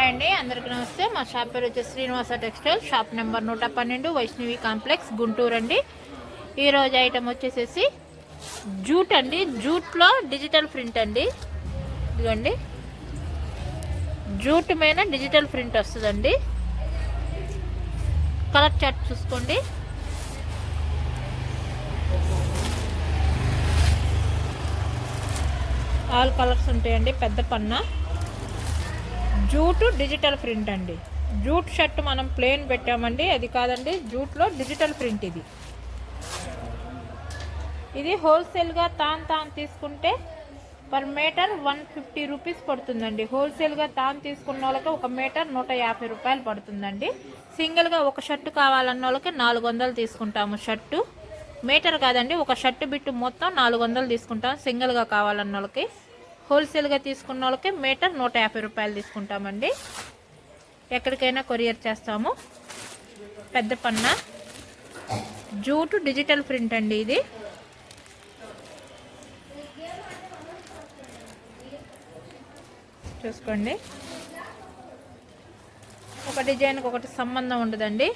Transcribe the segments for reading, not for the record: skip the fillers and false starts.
అండి, అందరికీ నమస్తే. మా షాప్ పేరు వచ్చేసి Srinivasa textile, shop number 112, Vaishnavi complex, Guntur అండి. ఈరోజు ఐటమ్ వచ్చేసేసి జూట్ అండి. జూట్లో డిజిటల్ ప్రింట్ అండి. ఇదిగోండి, జూట్ మీద డిజిటల్ ప్రింట్ వస్తుందండి. కలర్ చార్ట్ చూసుకోండి. ఆల్ కలర్స్ ఉంటాయండి. పెద్ద పన్నా జూట్ డిజిటల్ ప్రింట్ అండి. జూట్ షర్ట్ మనం ప్లెయిన్ పెట్టామండి, అది కాదండి, జూట్లో డిజిటల్ ప్రింట్. ఇది హోల్సేల్గా తాన్ తీసుకుంటే పర్ మీటర్ 150 రూపీస్ పడుతుందండి. హోల్సేల్గా తీసుకున్న వాళ్ళకి ఒక మీటర్ 150 రూపాయలు పడుతుందండి. సింగిల్గా ఒక షర్టు కావాలన్న వాళ్ళకి 400 తీసుకుంటాము. షర్టు మీటర్ కాదండి, ఒక షర్టు బిట్టు మొత్తం 400 తీసుకుంటాం సింగిల్గా కావాలన్న వాళ్ళకి. హోల్సేల్గా తీసుకున్న వాళ్ళకి మీటర్ 150 రూపాయలు తీసుకుంటామండి. ఎక్కడికైనా కొరియర్ చేస్తాము. పెద్ద పన్నా జూట్ డిజిటల్ ప్రింట్ అండి. ఇది చూసుకోండి, ఒక డిజైన్కి ఒకటి సంబంధం ఉండదండి.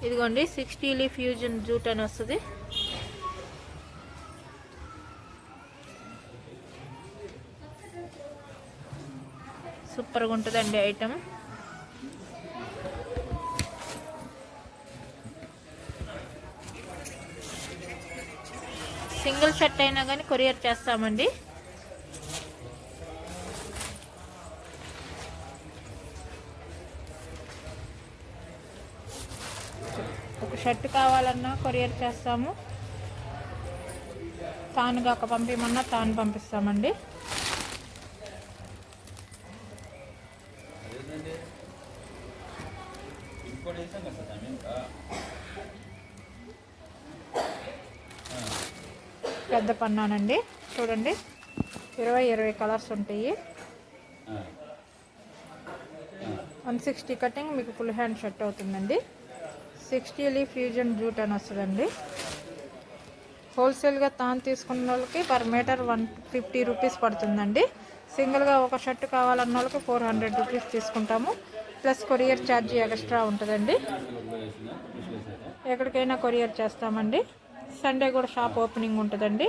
ఇదిగోండి, 60 లీఫ్ ఫ్యూజన్ జూట్ అని వస్తుంది. సూపర్గా ఉంటుందండి ఐటమ్. సింగిల్ షర్ట్ అయినా కానీ కొరియర్ చేస్తామండి. ఒక షర్ట్ కావాలన్నా కొరియర్ చేస్తాము. తానుగా ఒక పంపించమన్నా తాను పంపిస్తామండి. పెద్ద పన్నానండి, చూడండి, 20 కలర్స్ ఉంటాయి. 160 కటింగ్ మీకు ఫుల్ హ్యాండ్ షర్ట్ అవుతుందండి. 60 లీఫ్ ఫ్యూజన్ జూట్ అని వస్తుందండి. హోల్సేల్గా తీసుకున్న వాళ్ళకి పర్ మీటర్ 150 రూపీస్ పడుతుందండి. సింగిల్గా ఒక షర్ట్ కావాలన్న వాళ్ళకి 400 రూపీస్ తీసుకుంటాము. ప్లస్ కొరియర్ ఛార్జీ ఎక్స్ట్రా ఉంటుందండి. ఎక్కడికైనా కొరియర్ చేస్తామండి. సండే కూడా షాప్ ఓపెనింగ్ ఉంటుందండి.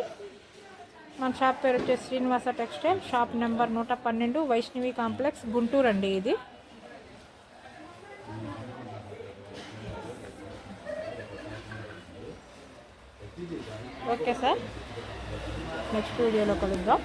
మన షాప్ పేరు వచ్చేసి Srinivasa textile, shop number 112, Vaishnavi complex, Guntur అండి. ఇది ఓకే సార్, నెక్స్ట్ వీడియోలో కలుద్దాం.